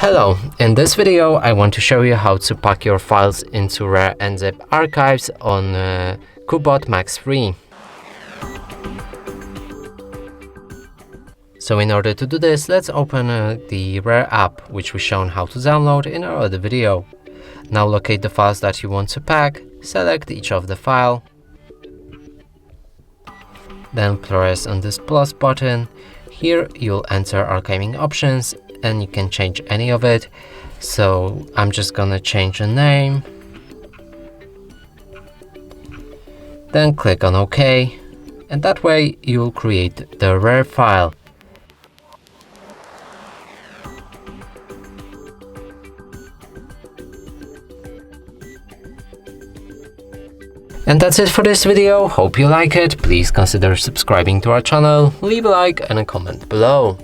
Hello, in this video I want to show you how to pack your files into RAR and zip archives on Cubot Max 3. So in order to do this, let's open the RAR app, which we've shown how to download in our other video. Now locate the files that you want to pack, select each of the file, then press on this plus button. Here you'll enter archiving options and you can change any of it. So I'm just gonna change the name, then click on OK, and that way you'll create the RAR file. And that's it for this video. Hope you like it. Please consider subscribing to our channel, leave a like and a comment below.